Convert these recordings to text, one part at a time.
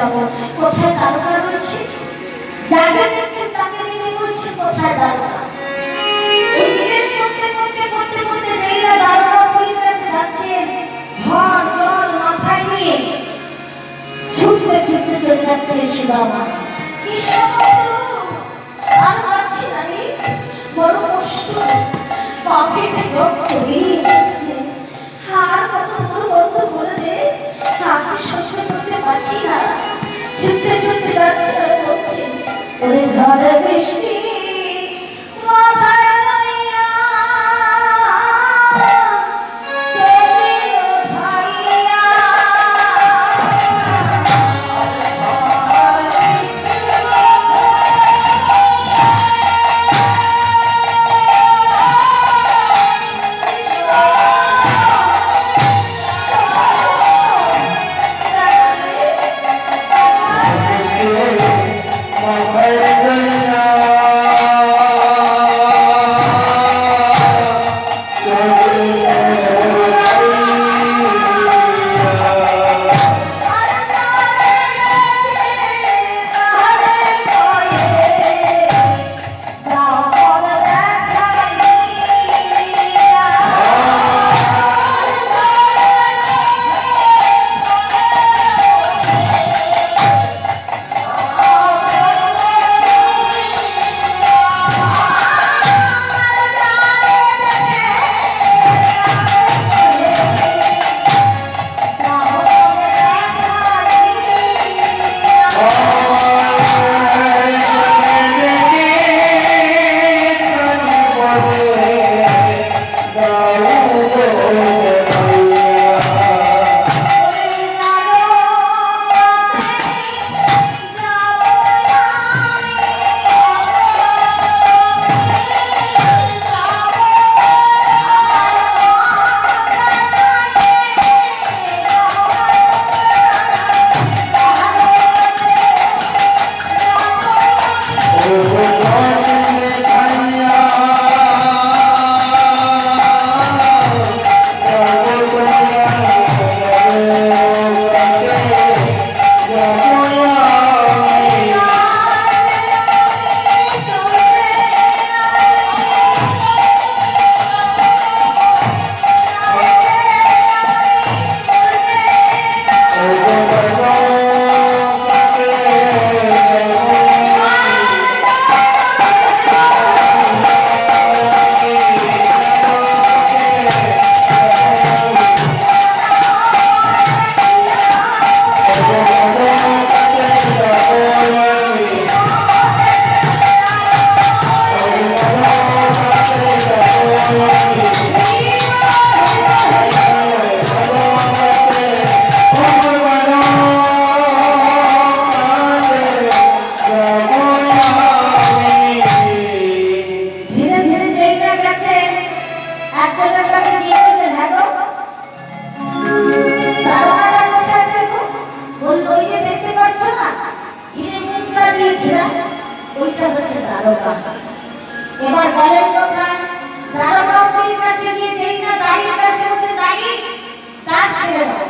যাব কোথায় তারকা রয়েছে যাকে দেখছেন তাকে দেখে বলছেন কোথায় তারকা এই জিজ্ঞেস করতে করতে করতে করতে যেই না তারকা পুরীর কাছে যাচ্ছেন ঝড় জল মাথায় নিয়ে ছুটতে ছুটতে চলে যাচ্ছে সুদামা কৃষ্ণ আর পাচ্ছি না রে বড় কষ্ট পকেটে রক্ত বেরিয়ে যাচ্ছে আর কত দূর বন্ধ করে দে কাছে সহ্য করতে পারছি না ছুটতে ছুটতে যাচ্ছে আর বলছে ওরে ঝড় বৃষ্টি মাথায় লইয়া চলিল ভাইয়া এবার বলেন কোথায় তারকা পুরীর কাছে গিয়ে যেই না দাঁড়িয়ে কাছে বসে দাঁড়িয়ে তার ছেড়ে দাও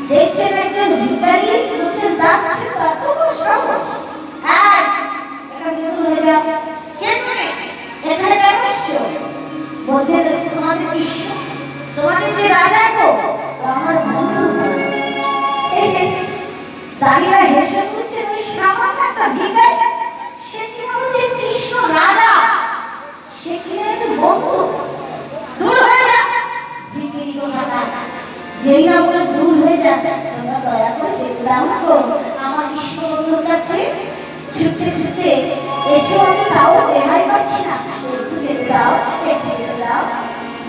দেখছেন একজন ভিখারি বলছেন তার ছেড়ে দাও এত বড় সাহস আর এখান থেকে দূর হয়ে যাও কে তুমি এখানে কেন এসছো বলছে তোমাদের কৃষ্ণ তোমাদের যে রাজা গো আমার বন্ধু এই যে দাঁড়িয়ে হেসে বলছে ওই সামান্য একটা ভিখারি সে কি বলছে কৃষ্ণ রাজা সে কি বন্ধু দূর হয়ে যা ভিখারি কথা যেই না বলে দূর হয়ে যা তোমরা দয়া করে যেতে দাও না গো আমার কৃষ্ণ বন্ধুর কাছে ছুটতে ছুটতে এসে আমি তাও রেহাই পাচ্ছি না একটু যেতে দাও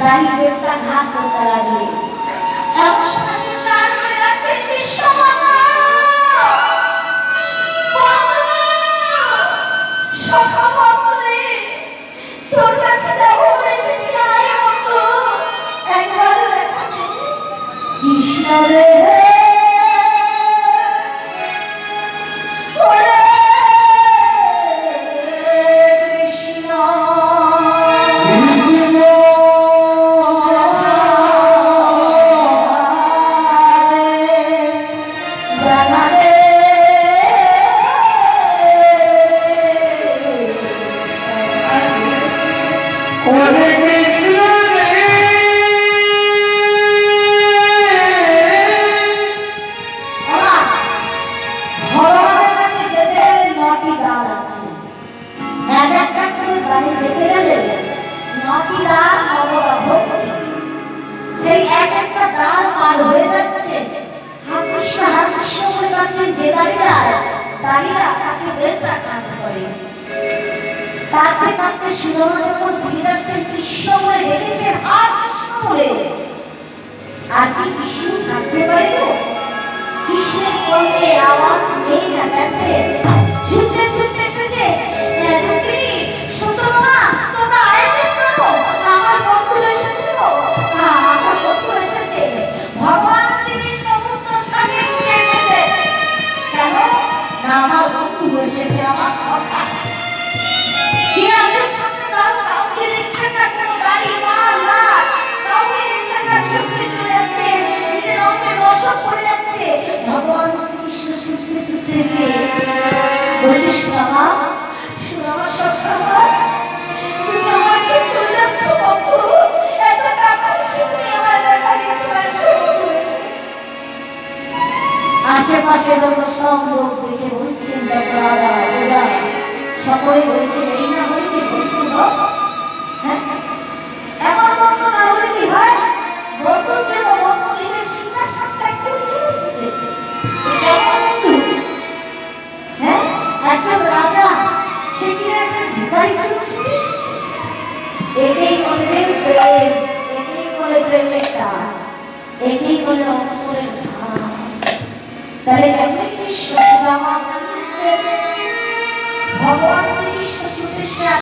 দাঁড়িয়ে একটা ঘাট করতে লাগিয়ে এমন সময় চিৎকার করে ডাকছে কৃষ্ণ বাবা সখা বন্ধুরে তোর কাছে যাবো বলে এসেছি আয় বন্ধু একবার দেখা দে কৃষ্ণ রে Bye. রাত্রে সুদামা যখন ফিরে যাচ্ছেন কৃষ্ণ বলে ডেকেছেন, আর কৃষ্ণ বলে, আর কি কৃষ্ণ থাকতে পারে তো? কৃষ্ণের কণ্ঠে আওয়াজ নেই না গেছে, ছুটতে ছুটতে এসেছে, সুদামা তোমরা আয়োজন করো, আমার বন্ধু এসেছিল, আমার বন্ধু এসেছে। ভগবান শ্রীকৃষ্ণ উত্তর সাথে ছুটে এসেছে, কেন না আমার বন্ধু এসেছে, আমার সখা। কি আছে সামনে দাও, কাউকে দেখছেন না, কোনো গাড়ি মাল লাট কাউকে দেখছেন না, ছুটতে চলে যাচ্ছে, নিজের অঙ্গের রসদ পড়ে যাচ্ছে। ভগবান শ্রীকৃষ্ণ ছুটতে ছুটতে এসে বলছে, সুদামা, সুদামা সখা, তুমি আমার ছেড়ে চলে যাচ্ছ বন্ধু, এত কাছে এসে তুমি আমার দেখালে চলে আসো বন্ধু। আশেপাশে যত সব লোক দেখে বলছেন, যত রাজা প্রজা সকলে বলছে, এই না হলে কি বন্ধু হোক? হ্যাঁ, এমন বন্ধু না হলে কি হয়? বন্ধুর জন্য বন্ধু নিজের সিংহাসন ত্যাগ করে চলে এসেছে, কেমন বন্ধু? হ্যাঁ, একজন রাজা সে কিনা একটা ভিখারি জন্য চলে এসেছে। একেই বলে প্রেম, একেই বলে প্রেমের টান, একেই বলে অন্তরের ভাব। তাহলে কেমন কৃষ্ণ সুদামা ভগবান শ্রীকৃষ্ণ ছুটে